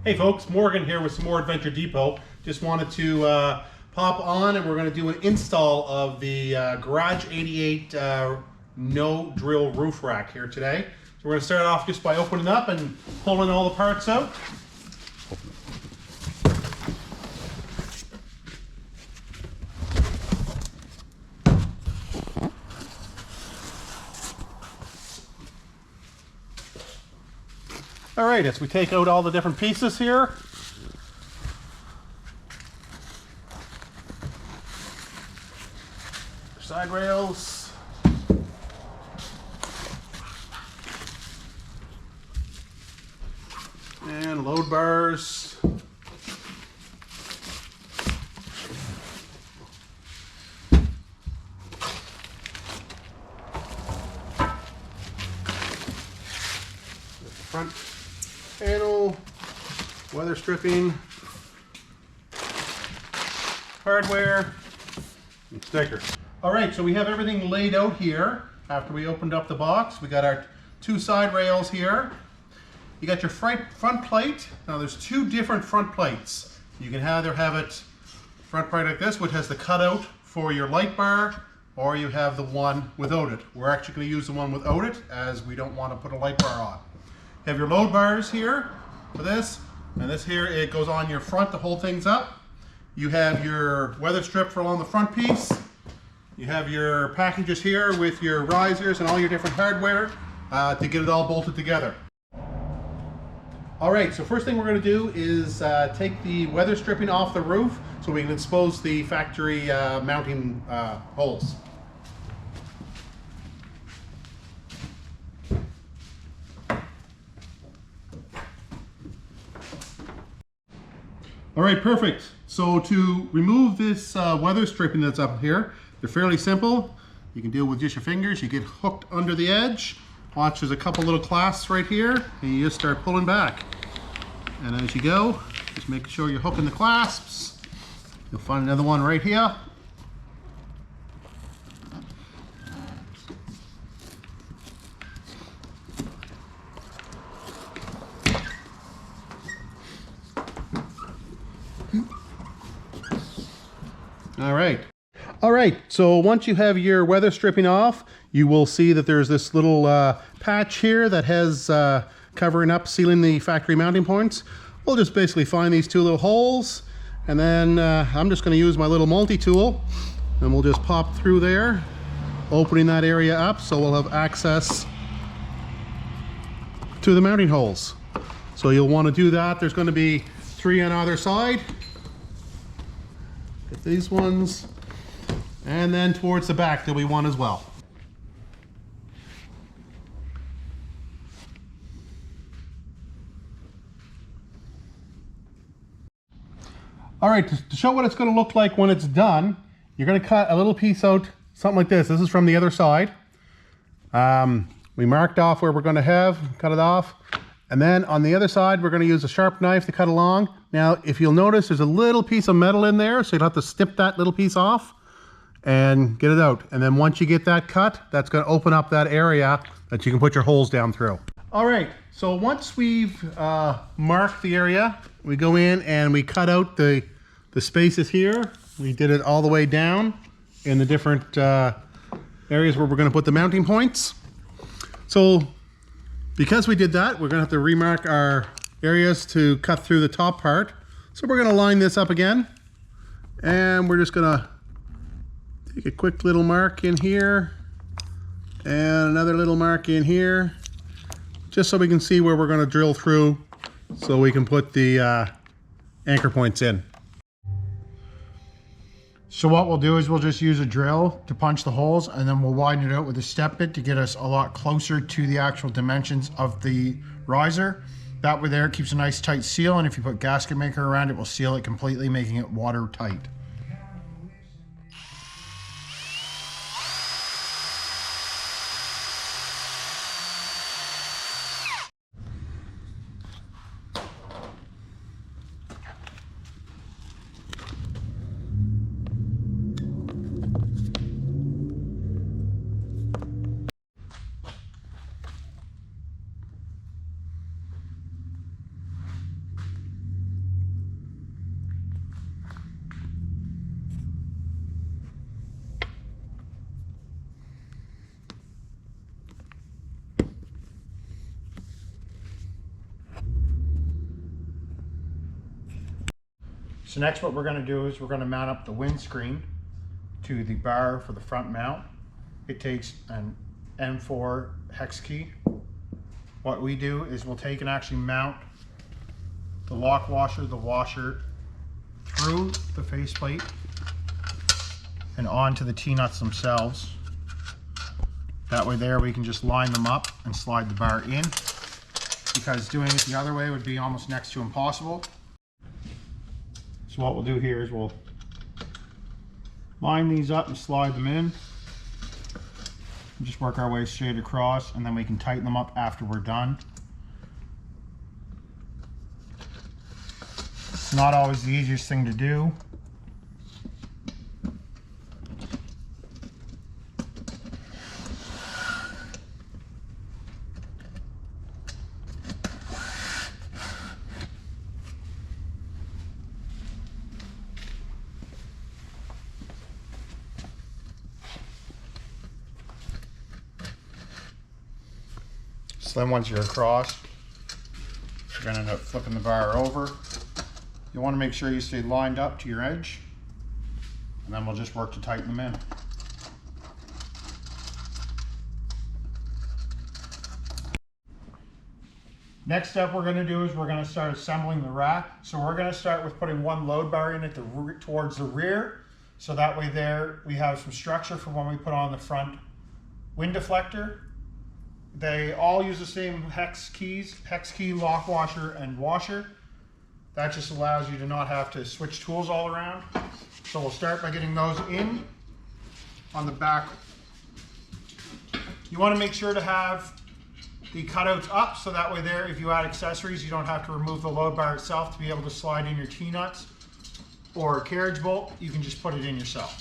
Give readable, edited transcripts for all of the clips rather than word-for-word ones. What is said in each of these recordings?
Hey folks, Morgan here with some more Adventure Depot. Just wanted to pop on and we're going to do an install of the Garage 88 no drill roof rack here today. So we're going to start off just by opening up and pulling all the parts out. All right, as we take out all the different pieces here, side rails, and load bars, front panel, weather stripping, hardware, and stickers. All right, so we have everything laid out here. After we opened up the box, we got our two side rails here. You got your front plate. Now there's two different front plates. You can either have it front plate like this, which has the cutout for your light bar, or you have the one without it. We're actually going to use the one without it, as we don't want to put a light bar on. You have your load bars here for this, and this here, it goes on your front to hold things up. You have your weather strip for along the front piece. You have your packages here with your risers and all your different hardware to get it all bolted together. All right, so first thing we're going to do is take the weather stripping off the roof so we can expose the factory mounting holes. All right, perfect. So to remove this weather stripping that's up here, they're fairly simple. You can deal with just your fingers. You get hooked under the edge. Watch, there's a couple little clasps right here, and you just start pulling back. And as you go, just make sure you're hooking the clasps. You'll find another one right here. All right, so once you have your weather stripping off, you will see that there's this little patch here that has covering up, sealing the factory mounting points. We'll just basically find these two little holes, and then I'm just going to use my little multi-tool, and we'll just pop through there, opening that area up so we'll have access to the mounting holes. So you'll want to do that. There's going to be 3 on either side. Get these ones. And then towards the back there'll be one as well. All right, to show what it's going to look like when it's done, you're going to cut a little piece out, something like this. This is from the other side. We marked off where we're going to cut it off. And then on the other side, we're going to use a sharp knife to cut along. Now, if you'll notice, there's a little piece of metal in there, so you'll have to snip that little piece off and get it out. And then once you get that cut, that's going to open up that area that you can put your holes down through. All right, so once we've marked the area, we go in and we cut out the spaces here. We did it all the way down in the different areas where we're going to put the mounting points. So because we did that, we're going to have to remark our areas to cut through the top part. So we're going to line this up again, and we're just going to take a quick little mark in here and another little mark in here, just so we can see where we're going to drill through so we can put the anchor points in. So what we'll do is we'll just use a drill to punch the holes, and then we'll widen it out with a step bit to get us a lot closer to the actual dimensions of the riser. That way there, it keeps a nice tight seal, and if you put gasket maker around it, will seal it completely, making it watertight. So next what we're going to do is we're going to mount up the windscreen to the bar for the front mount. It takes an M4 hex key. What we do is we'll take and actually mount the lock washer, the washer through the faceplate and onto the T-nuts themselves. That way there we can just line them up and slide the bar in, because doing it the other way would be almost next to impossible. So what we'll do here is we'll line these up and slide them in. Just work our way straight across, and then we can tighten them up after we're done. It's not always the easiest thing to do. So then once you're across, you're going to end up flipping the bar over. You want to make sure you stay lined up to your edge, and then we'll just work to tighten them in. Next step we're going to do is we're going to start assembling the rack. So we're going to start with putting one load bar in at towards the rear, so that way there we have some structure for when we put on the front wind deflector. They all use the same hex keys, hex key, lock washer, and washer. That just allows you to not have to switch tools all around. So we'll start by getting those in on the back. You want to make sure to have the cutouts up, so that way there, if you add accessories, you don't have to remove the load bar itself to be able to slide in your T-nuts or a carriage bolt. You can just put it in yourself.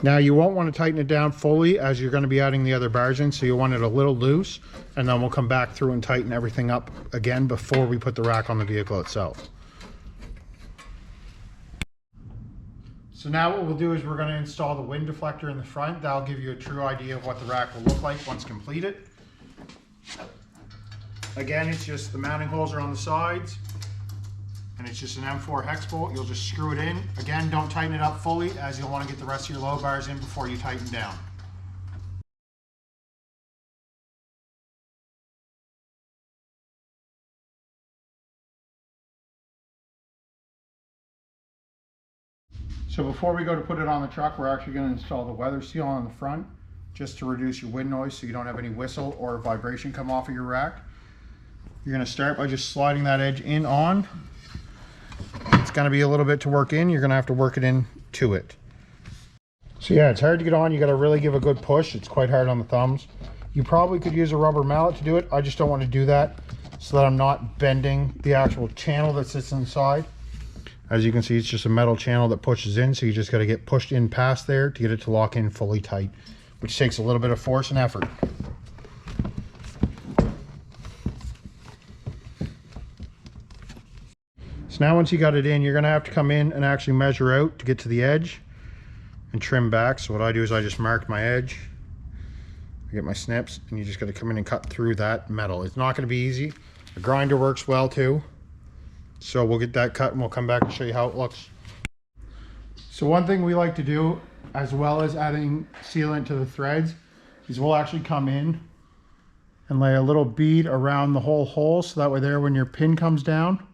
Now you won't want to tighten it down fully, as you're going to be adding the other bars in, so you'll want it a little loose, and then we'll come back through and tighten everything up again before we put the rack on the vehicle itself. So now what we'll do is we're going to install the wind deflector in the front. That'll give you a true idea of what the rack will look like once completed. Again, it's just the mounting holes are on the sides, and it's just an M4 hex bolt. You'll just screw it in. Again, don't tighten it up fully, as you'll want to get the rest of your load bars in before you tighten down. So before we go to put it on the truck, we're actually going to install the weather seal on the front, just to reduce your wind noise so you don't have any whistle or vibration come off of your rack. You're going to start by just sliding that edge in on. It's going to be a little bit to work in. You're going to have to work it in to it. So yeah, it's hard to get on. You got to really give a good push. It's quite hard on the thumbs. You probably could use a rubber mallet to do it. I just don't want to do that, so that I'm not bending the actual channel that sits inside. As you can see, it's just a metal channel that pushes in, so you just got to get pushed in past there to get it to lock in fully tight, which takes a little bit of force and effort. So now once you got it in, you're going to have to come in and actually measure out to get to the edge and trim back. So what I do is I just mark my edge, I get my snips, and you just got to come in and cut through that metal. It's not going to be easy. A grinder works well too. So we'll get that cut and we'll come back and show you how it looks. So one thing we like to do, as well as adding sealant to the threads, is we'll actually come in and lay a little bead around the whole hole, so that way there, when your pin comes down,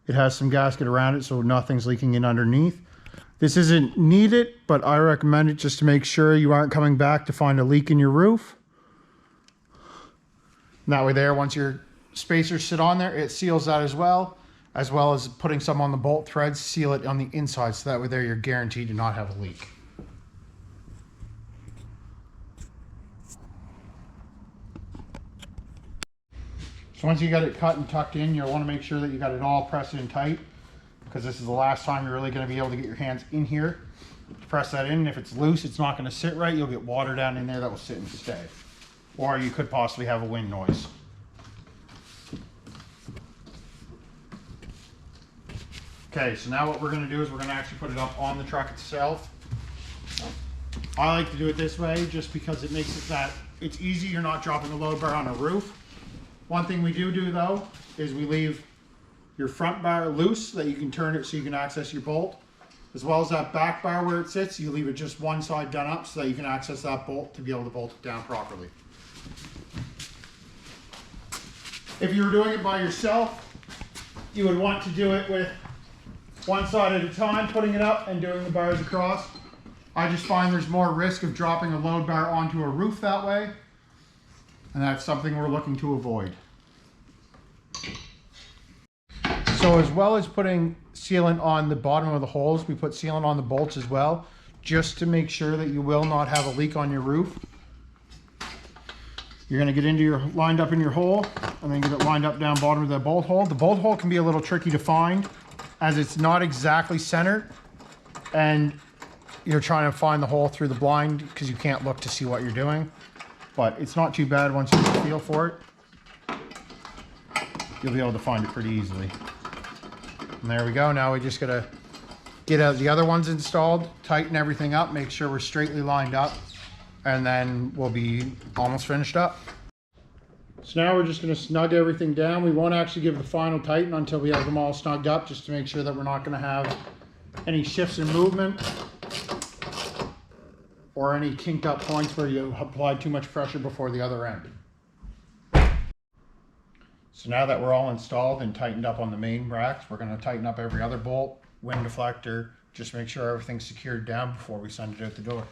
it has some gasket around it so nothing's leaking in underneath. This isn't needed, but I recommend it just to make sure you aren't coming back to find a leak in your roof. And that way there, once your spacers sit on there, it seals that as well as putting some on the bolt threads, seal it on the inside, so that way there you're guaranteed to not have a leak. So once you got it cut and tucked in, you'll want to make sure that you got it all pressed in tight, because this is the last time you're really going to be able to get your hands in here to press that in. And if it's loose, it's not going to sit right. You'll get water down in there that will sit and stay. Or you could possibly have a wind noise. Okay, so now what we're going to do is we're going to actually put it up on the truck itself. I like to do it this way just because it makes it that it's easy. You're not dropping a load bar on a roof. One thing we do though is we leave your front bar loose so that you can turn it so you can access your bolt. As well as that back bar where it sits, you leave it just one side done up so that you can access that bolt to be able to bolt it down properly. If you were doing it by yourself, you would want to do it with one side at a time, putting it up and doing the bars across. I just find there's more risk of dropping a load bar onto a roof that way, and that's something we're looking to avoid. So as well as putting sealant on the bottom of the holes, we put sealant on the bolts as well, just to make sure that you will not have a leak on your roof. You're going to get into your lined up in your hole and then get it lined up down bottom of the bolt hole. The bolt hole can be a little tricky to find as it's not exactly centered and you're trying to find the hole through the blind because you can't look to see what you're doing. But it's not too bad once you get a feel for it. You'll be able to find it pretty easily. And there we go. Now we just got to get the other ones installed, tighten everything up, make sure we're straightly lined up, and then we'll be almost finished up. So now we're just going to snug everything down. We won't actually give the final tighten until we have them all snugged up, just to make sure that we're not going to have any shifts in movement or any kinked up points where you applied too much pressure before the other end. So now that we're all installed and tightened up on the main racks, we're going to tighten up every other bolt, wind deflector, just make sure everything's secured down before we send it out the door.